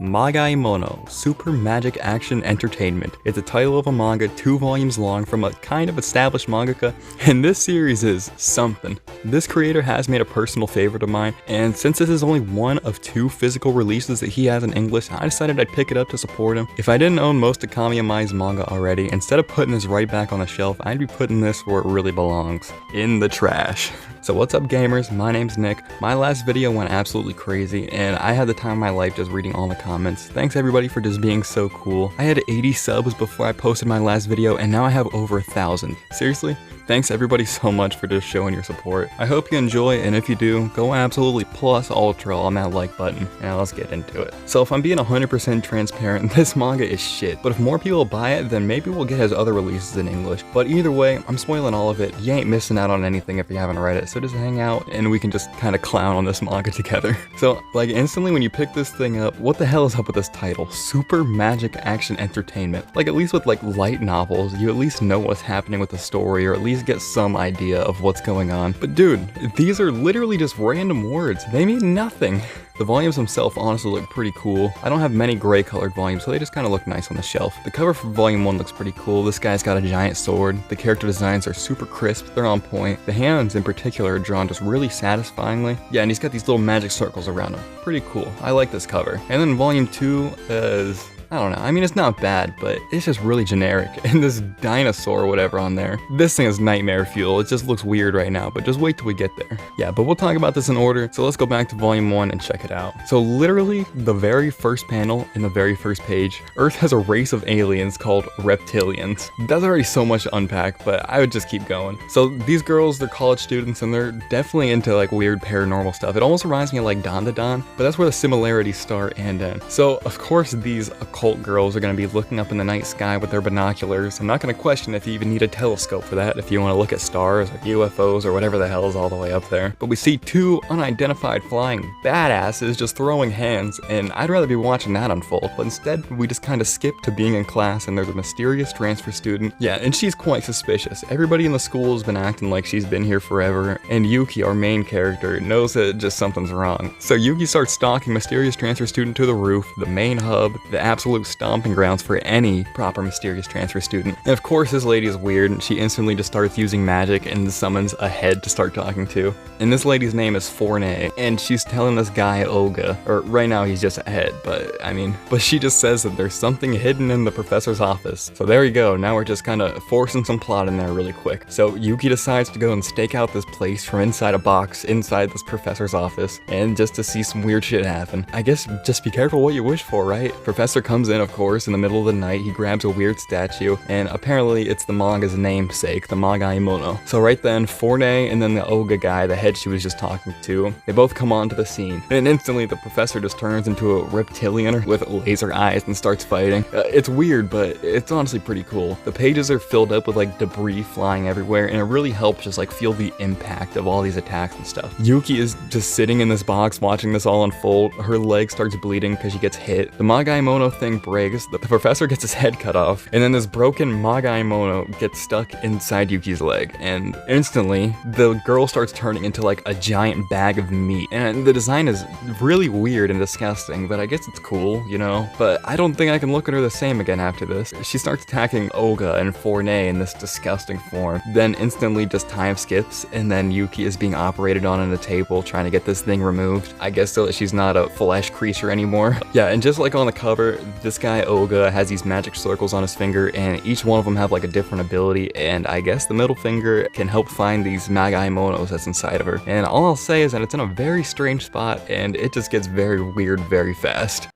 Mono, Super Magic Action Entertainment. It's a title of a manga 2 volumes long from a kind of established mangaka, and this series is something. This creator has made a personal favorite of mine, and since this is only one of 2 physical releases that he has in English, I decided I'd pick it up to support him. If I didn't own most of Kamiyamai's manga already, instead of putting this right back on the shelf, I'd be putting this where it really belongs, in the trash. So what's up gamers, my name's Nick. My last video went absolutely crazy and I had the time of my life just reading all the comments. Thanks everybody for just being so cool. I had 80 subs before I posted my last video and now I have over 1,000. Seriously? Thanks everybody so much for just showing your support. I hope you enjoy, and if you do, go absolutely plus ultra on that like button. Now let's get into it. So if I'm being 100% transparent, this manga is shit. But if more people buy it, then maybe we'll get his other releases in English. But either way, I'm spoiling all of it. You ain't missing out on anything if you haven't read it. So just hang out and we can just kind of clown on this manga together. So like instantly when you pick this thing up, what the hell is up with this title? Super Magic Action Entertainment. Like at least with like light novels, you at least know what's happening with the story, or at least get some idea of what's going on. But dude, these are literally just random words. They mean nothing. The volumes themselves honestly look pretty cool. I don't have many gray colored volumes, so they just kind of look nice on the shelf. The cover for volume 1 looks pretty cool. This guy's got a giant sword. The character designs are super crisp. They're on point. The hands in particular are drawn just really satisfyingly. Yeah, and he's got these little magic circles around him. Pretty cool. I like this cover. And then volume 2 is... I don't know, I mean it's not bad, but it's just really generic. And this dinosaur or whatever on there, this thing is nightmare fuel. It just looks weird right now, but just wait till we get there. Yeah, but we'll talk about this in order, so let's go back to volume 1 and check it out. So literally, the very first panel in the very first page, Earth has a race of aliens called reptilians. That's already so much to unpack, but I would just keep going. So these girls, they're college students and they're definitely into like weird paranormal stuff. It almost reminds me of like Don, but that's where the similarities start and end. So of course these occult girls are going to be looking up in the night sky with their binoculars. I'm not going to question if you even need a telescope for that, if you want to look at stars or UFOs or whatever the hell is all the way up there. But we see 2 unidentified flying badasses just throwing hands, and I'd rather be watching that unfold, but instead we just kind of skip to being in class and there's a mysterious transfer student. Yeah, and she's quite suspicious. Everybody in the school has been acting like she's been here forever, and Yuki, our main character, knows that just something's wrong. So Yuki starts stalking mysterious transfer student to the roof, the main hub, the absolute stomping grounds for any proper mysterious transfer student. And of course this lady is weird and she instantly just starts using magic and summons a head to start talking to. And this lady's name is Fornay, and she's telling this guy Oga, or right now he's just a head, but she just says that there's something hidden in the professor's office. So there you go, now we're just kind of forcing some plot in there really quick. So Yuki decides to go and stake out this place from inside a box inside this professor's office, and just to see some weird shit happen. I guess just be careful what you wish for, right? Professor comes in, of course, in the middle of the night. He grabs a weird statue, and apparently it's the manga's namesake, the Manga Mono. So right then, Fornay and then the Oga guy, the head she was just talking to, they both come onto the scene. And instantly the professor just turns into a reptilian with laser eyes and starts fighting. It's weird, but it's honestly pretty cool. The pages are filled up with like debris flying everywhere, and it really helps just like feel the impact of all these attacks and stuff. Yuki is just sitting in this box watching this all unfold. Her leg starts bleeding because she gets hit. The Manga Mono thing breaks, the professor gets his head cut off, and then this broken Manga Mono gets stuck inside Yuki's leg, and instantly the girl starts turning into like a giant bag of meat. And the design is really weird and disgusting, but I guess it's cool, you know? But I don't think I can look at her the same again after this. She starts attacking Oga and Fornay in this disgusting form. Then instantly just time skips, and then Yuki is being operated on a table trying to get this thing removed. I guess so that she's not a flesh creature anymore. Yeah, and just like on the cover, this guy Oga has these magic circles on his finger, and each one of them have like a different ability, and I guess the middle finger can help find these Manga Monos that's inside of her. And all I'll say is that it's in a very strange spot, and it just gets very weird very fast.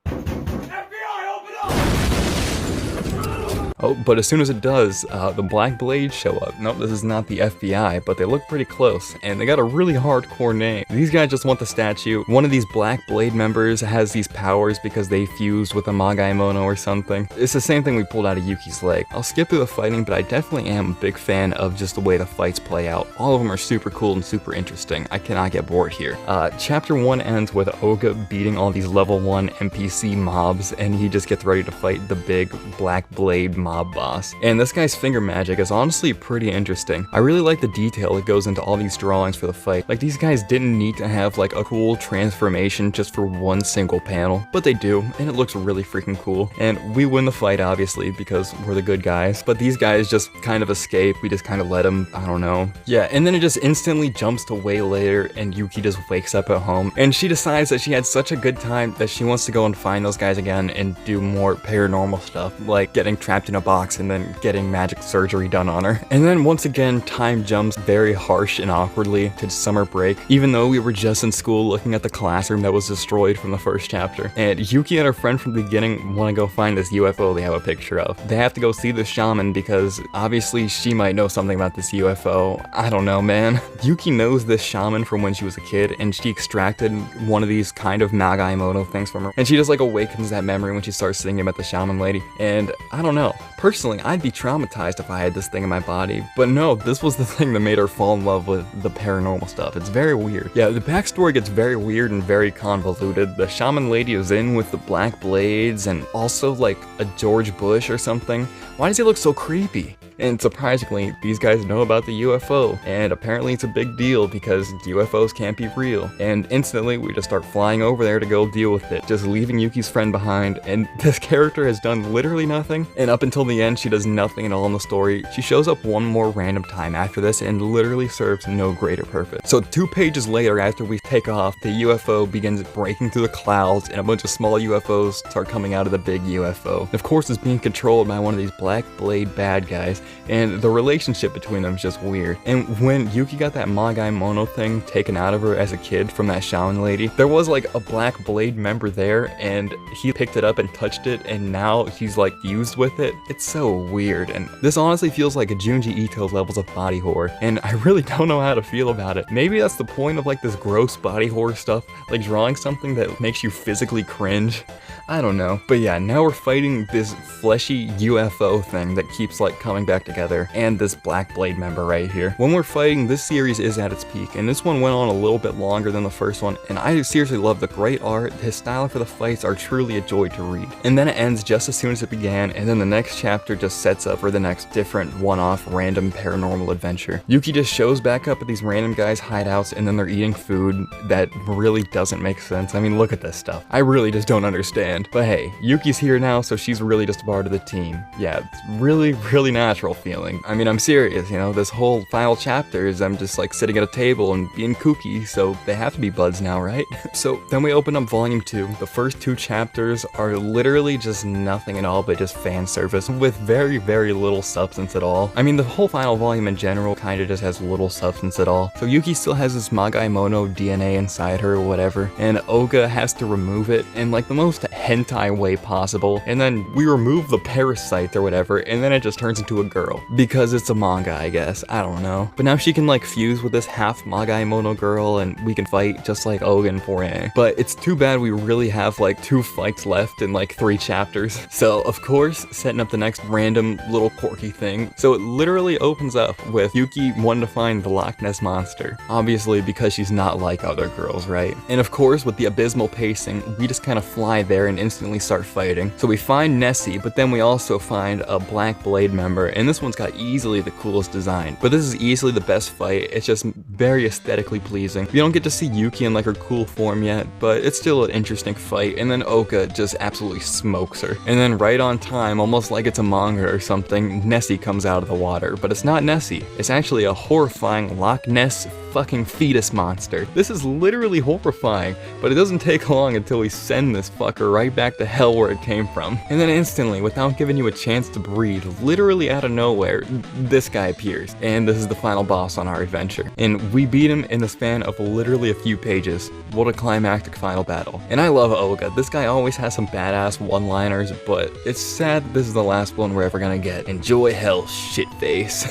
Oh, but as soon as it does, the Black Blades show up. Nope, this is not the FBI, but they look pretty close, and they got a really hardcore name. These guys just want the statue. One of these Black Blade members has these powers because they fused with a Manga Mono or something. It's the same thing we pulled out of Yuki's leg. I'll skip through the fighting, but I definitely am a big fan of just the way the fights play out. All of them are super cool and super interesting. I cannot get bored here. Chapter 1 ends with Oga beating all these level 1 NPC mobs, and he just gets ready to fight the big Black Blade mob boss. And this guy's finger magic is honestly pretty interesting. I really like the detail that goes into all these drawings for the fight. Like, these guys didn't need to have like a cool transformation just for one single panel, but they do, and it looks really freaking cool. And we win the fight, obviously, because we're the good guys, but these guys just kind of escape. We just kind of let them, I don't know. Yeah, and then it just instantly jumps to way later, and Yuki just wakes up at home, and she decides that she had such a good time that she wants to go and find those guys again and do more paranormal stuff, like getting trapped in a box and then getting magic surgery done on her. And then once again, time jumps very harsh and awkwardly to summer break, even though we were just in school looking at the classroom that was destroyed from the first chapter. And Yuki and her friend from the beginning want to go find this UFO they have a picture of. They have to go see the shaman because obviously she might know something about this UFO. I don't know, man. Yuki knows this shaman from when she was a kid, and she extracted one of these kind of Manga things from her, and she just like awakens that memory when she starts thinking about the shaman lady. And I don't know, personally I'd be traumatized if I had this thing in my body, but no, this was the thing that made her fall in love with the paranormal stuff. It's very weird. Yeah, the backstory gets very weird and very convoluted. The shaman lady is in with the black blades and also like a George Bush or something. Why does he look so creepy? And surprisingly, these guys know about the UFO, and apparently it's a big deal because UFOs can't be real. And instantly, we just start flying over there to go deal with it, just leaving Yuki's friend behind, and this character has done literally nothing. And up until the end, she does nothing at all in the story. She shows up one more random time after this and literally serves no greater purpose. So 2 pages later, after we take off, the UFO begins breaking through the clouds, and a bunch of small UFOs start coming out of the big UFO. Of course, it's being controlled by one of these black blade bad guys, and the relationship between them is just weird. And when Yuki got that Manga thing taken out of her as a kid from that shaman lady, there was like a black blade member there, and he picked it up and touched it, and now he's like fused with it. It's so weird, and this honestly feels like a Junji Ito levels of body horror, and I really don't know how to feel about it. Maybe that's the point of like this gross body horror stuff, like drawing something that makes you physically cringe. I don't know. But yeah, now we're fighting this fleshy UFO thing that keeps like coming back together, and this Black Blade member right here. When we're fighting, this series is at its peak, and this one went on a little bit longer than the first one, and I seriously love the great art. His style for the fights are truly a joy to read. And then it ends just as soon as it began, and then the next chapter just sets up for the next different one-off random paranormal adventure. Yuki just shows back up at these random guys' hideouts, and then they're eating food that really doesn't make sense. I mean, look at this stuff. I really just don't understand. But hey, Yuki's here now, so she's really just a part of the team. Yeah, it's really natural feeling. I mean, I'm serious, you know, this whole final chapter is I'm just like sitting at a table and being kooky, so they have to be buds now, right? So then we open up volume 2. The first 2 chapters are literally just nothing at all but just fan service with very little substance at all. I mean, the whole final volume in general kind of just has little substance at all. So Yuki still has this Magaimono DNA inside her or whatever, and Oga has to remove it in like the most hentai way possible, and then we remove the parasite or whatever, and then it just turns into a girl. Because it's a manga, I guess. I don't know. But now she can like fuse with this half Magaimono girl, and we can fight just like Oga and 4A. But it's too bad we really have like 2 fights left in like 3 chapters. So of course, setting up the next random little quirky thing. So it literally opens up with Yuki wanting to find the Loch Ness Monster. Obviously because she's not like other girls, right? And of course, with the abysmal pacing, we just kind of fly there and instantly start fighting. So we find Nessie, but then we also find a Black Blade member, and this one's got easily the coolest design. But this is easily the best fight. It's just very aesthetically pleasing. We don't get to see Yuki in like her cool form yet, but it's still an interesting fight. And then Oka just absolutely smokes her. And then right on time, almost like it's a manga or something, Nessie comes out of the water. But it's not Nessie. It's actually a horrifying Loch Ness fucking fetus monster. This is literally horrifying, but it doesn't take long until we send this fucker right back to hell where it came from. And then instantly, without giving you a chance to breathe, literally out of nowhere, this guy appears. And this is the final boss on our adventure. And we beat him in the span of literally a few pages. What a climactic final battle. And I love Oga. This guy always has some badass one-liners, but it's sad that this is the last one we're ever gonna get. Enjoy hell, shitface.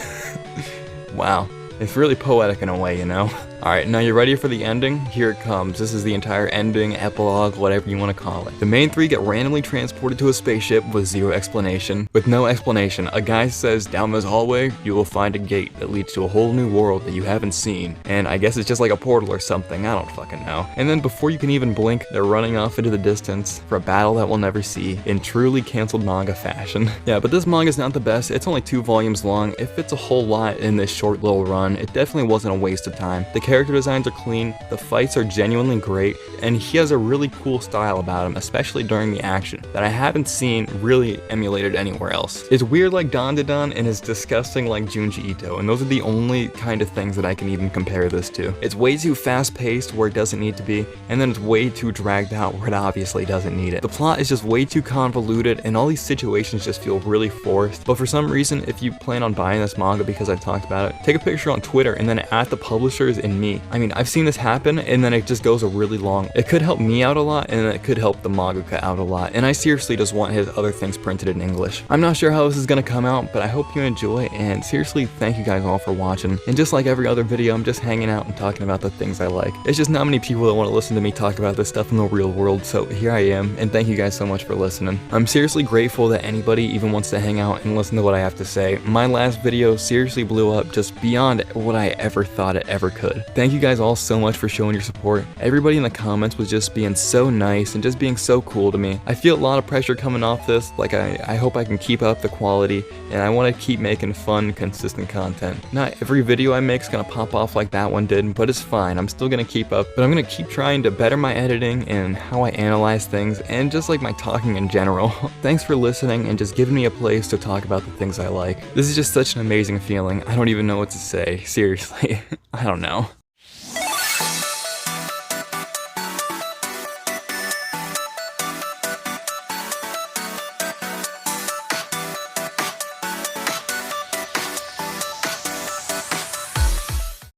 Wow. It's really poetic in a way, you know? Alright, now you ready for the ending? Here it comes. This is the entire ending, epilogue, whatever you want to call it. The main three get randomly transported to a spaceship with zero explanation. With no explanation, a guy says, down this hallway, you will find a gate that leads to a whole new world that you haven't seen. And I guess it's just like a portal or something, I don't fucking know. And then before you can even blink, they're running off into the distance for a battle that we'll never see in truly canceled manga fashion. Yeah, but this manga's not the best. It's only 2 volumes long. It fits a whole lot in this short little run. It definitely wasn't a waste of time. The character designs are clean, the fights are genuinely great, and he has a really cool style about him, especially during the action, that I haven't seen really emulated anywhere else. It's weird like Dandadan and it's disgusting like Junji Ito, and those are the only kind of things that I can even compare this to. It's way too fast-paced where it doesn't need to be, and then it's way too dragged out where it obviously doesn't need it. The plot is just way too convoluted, and all these situations just feel really forced, but for some reason, if you plan on buying this manga because I talked about it, take a picture on Twitter and then at the publishers and me. I mean, I've seen this happen, and then it just goes a really long. It could help me out a lot, and it could help the mangaka out a lot, and I seriously just want his other things printed in English. I'm not sure how this is gonna come out, but I hope you enjoy, and seriously, thank you guys all for watching. And just like every other video, I'm just hanging out and talking about the things I like. It's just not many people that want to listen to me talk about this stuff in the real world, so here I am, and thank you guys so much for listening. I'm seriously grateful that anybody even wants to hang out and listen to what I have to say. My last video seriously blew up just beyond what I ever thought it ever could. Thank you guys all so much for showing your support. Everybody in the comments was just being so nice and just being so cool to me. I feel a lot of pressure coming off this, like I hope I can keep up the quality, and I want to keep making fun, consistent content. Not every video I make is gonna pop off like that one did, but it's fine. I'm still gonna keep up, but I'm gonna keep trying to better my editing and how I analyze things, and just like my talking in general. Thanks for listening and just giving me a place to talk about the things I like. This is just such an amazing feeling. I don't even know what to say. Seriously, I don't know.